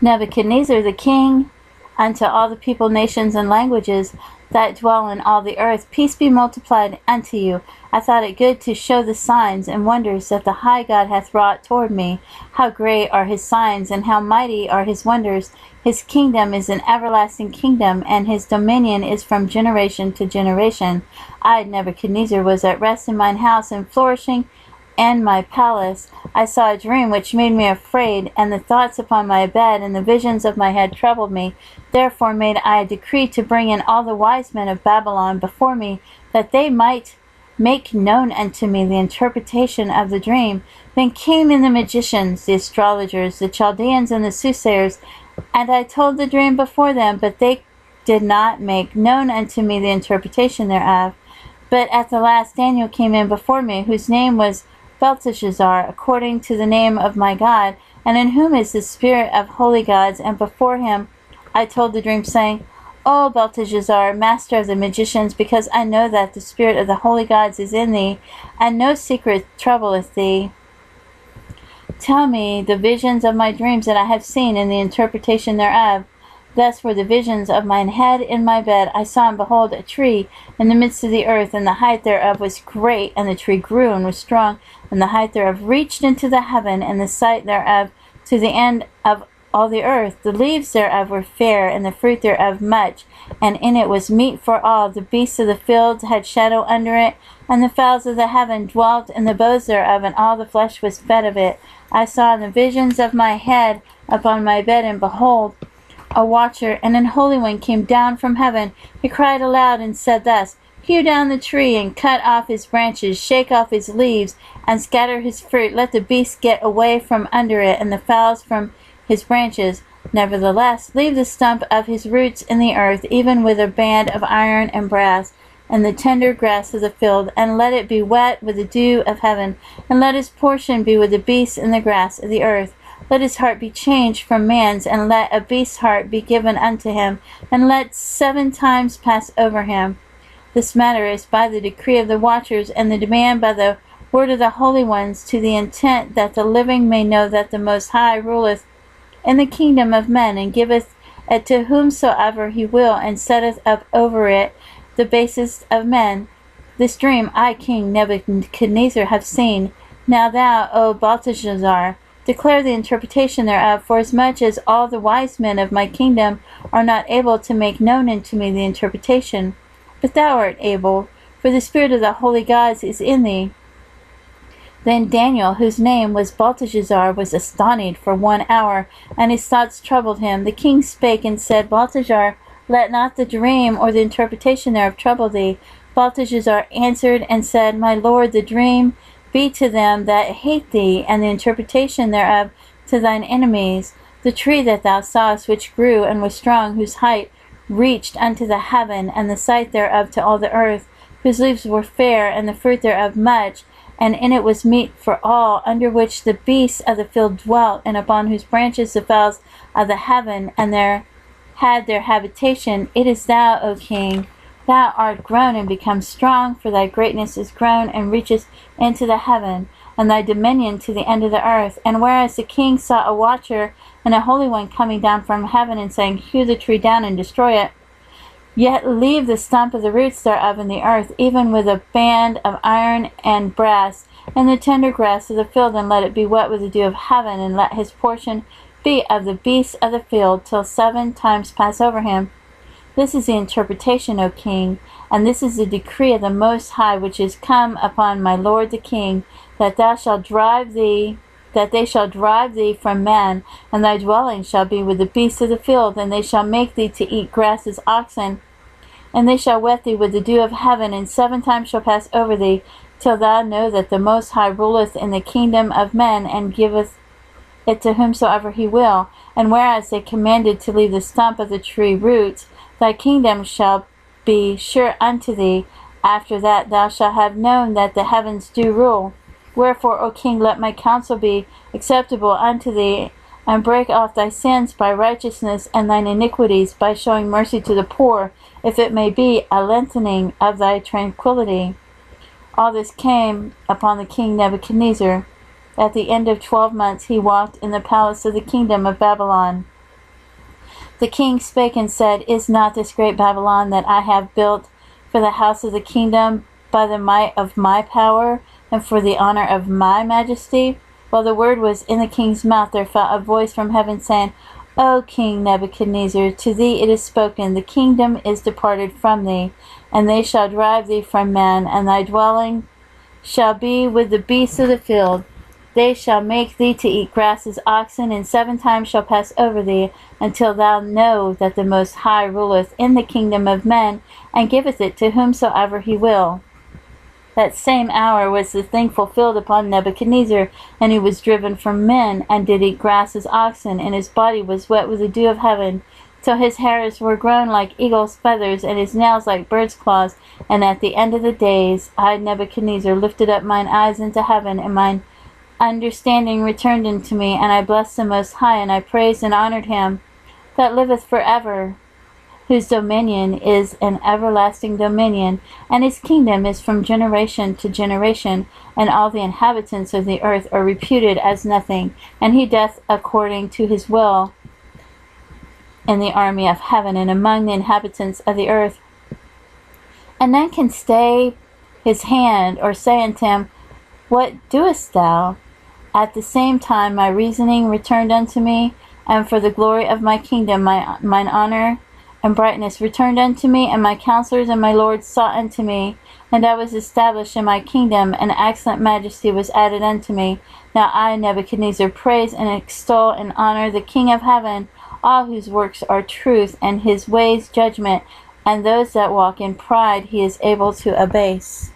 Nebuchadnezzar the king, unto all the people, nations, and languages that dwell in all the earth, peace be multiplied unto you. I thought it good to show the signs and wonders that the high God hath wrought toward me. How great are his signs, and how mighty are his wonders. His kingdom is an everlasting kingdom, and his dominion is from generation to generation. I, Nebuchadnezzar, was at rest in mine house, and flourishing in my palace. I saw a dream which made me afraid, and the thoughts upon my bed and the visions of my head troubled me. Therefore made I a decree to bring in all the wise men of Babylon before me, that they might make known unto me the interpretation of the dream. Then came in the magicians, the astrologers, the Chaldeans, and the soothsayers, and I told the dream before them, but they did not make known unto me the interpretation thereof. But at the last Daniel came in before me, whose name was Belteshazzar, according to the name of my God, and in whom is the spirit of holy gods. And before him I told the dream, saying, O Belteshazzar, master of the magicians, because I know that the spirit of the holy gods is in thee, and no secret troubleth thee, tell me the visions of my dreams that I have seen, and the interpretation thereof. Thus were the visions of mine head in my bed. I saw, and behold, a tree in the midst of the earth, and the height thereof was great, and the tree grew and was strong, and the height thereof reached into the heaven, and the sight thereof to the end of all the earth. The leaves thereof were fair, and the fruit thereof much, and in it was meat for all. The beasts of the field had shadow under it, and the fowls of the heaven dwelt in the boughs thereof, and all the flesh was fed of it. I saw in the visions of my head upon my bed, and behold, a watcher and an holy one came down from heaven. He cried aloud and said thus, Hew down the tree, and cut off his branches, shake off his leaves, and scatter his fruit. Let the beasts get away from under it, and the fowls from his branches. Nevertheless, leave the stump of his roots in the earth, even with a band of iron and brass, and the tender grass of the field, and let it be wet with the dew of heaven, and let his portion be with the beasts in the grass of the earth. Let his heart be changed from man's, and let a beast's heart be given unto him, and let 7 times pass over him. This matter is by the decree of the watchers, and the demand by the word of the holy ones, to the intent that the living may know that the Most High ruleth in the kingdom of men, and giveth it to whomsoever he will, and setteth up over it the basest of men. This dream I, King Nebuchadnezzar, have seen. Now thou, O Belteshazzar, declare the interpretation thereof, forasmuch as all the wise men of my kingdom are not able to make known unto me the interpretation. But thou art able, for the spirit of the holy gods is in thee. Then Daniel, whose name was Belteshazzar, was astonished for 1 hour, and his thoughts troubled him. The king spake and said, Belteshazzar, let not the dream or the interpretation thereof trouble thee. Belteshazzar answered and said, My lord, the dream be to them that hate thee, and the interpretation thereof to thine enemies. The tree that thou sawest, which grew and was strong, whose height reached unto the heaven, and the sight thereof to all the earth, whose leaves were fair, and the fruit thereof much, and in it was meat for all, under which the beasts of the field dwelt, and upon whose branches the fowls of the heaven and there had their habitation. It is thou, O king. Thou art grown and become strong, for thy greatness is grown and reaches into the heaven, and thy dominion to the end of the earth. And whereas the king saw a watcher and a holy one coming down from heaven, and saying, Hew the tree down and destroy it, yet leave the stump of the roots thereof in the earth, even with a band of iron and brass, and the tender grass of the field, and let it be wet with the dew of heaven, and let his portion be of the beasts of the field, till 7 times pass over him. This is the interpretation, O king, and this is the decree of the Most High, which is come upon my lord the king, that they shall drive thee from man, and thy dwelling shall be with the beasts of the field, and they shall make thee to eat grass as oxen, and they shall wet thee with the dew of heaven, and 7 times shall pass over thee, till thou know that the Most High ruleth in the kingdom of men, and giveth it to whomsoever he will. And whereas they commanded to leave the stump of the tree roots, thy kingdom shall be sure unto thee. After that thou shalt have known that the heavens do rule. Wherefore, O king, let my counsel be acceptable unto thee, and break off thy sins by righteousness, and thine iniquities by showing mercy to the poor, if it may be a lengthening of thy tranquility. All this came upon the king Nebuchadnezzar. At the end of 12 months he walked in the palace of the kingdom of Babylon. The king spake and said, Is not this great Babylon that I have built for the house of the kingdom by the might of my power, and for the honor of my majesty? While the word was in the king's mouth, there fell a voice from heaven, saying, O King Nebuchadnezzar, to thee it is spoken, the kingdom is departed from thee, and they shall drive thee from man, and thy dwelling shall be with the beasts of the field. They shall make thee to eat grass as oxen, and 7 times shall pass over thee, until thou know that the Most High ruleth in the kingdom of men, and giveth it to whomsoever he will. That same hour was the thing fulfilled upon Nebuchadnezzar, and he was driven from men, and did eat grass as oxen, and his body was wet with the dew of heaven, till his hairs were grown like eagle's feathers, and his nails like bird's claws. And at the end of the days, I, Nebuchadnezzar, lifted up mine eyes into heaven, and mine understanding returned unto me, and I blessed the Most High, and I praised and honored him that liveth forever, whose dominion is an everlasting dominion, and his kingdom is from generation to generation, and all the inhabitants of the earth are reputed as nothing, and he doth according to his will in the army of heaven and among the inhabitants of the earth. And none can stay his hand, or say unto him, What doest thou? At the same time my reasoning returned unto me, and for the glory of my kingdom mine honor and brightness returned unto me, and my counselors and my lords sought unto me, and I was established in my kingdom, and excellent majesty was added unto me. Now I, Nebuchadnezzar, praise and extol and honor the King of heaven, all whose works are truth, and his ways judgment, and those that walk in pride he is able to abase.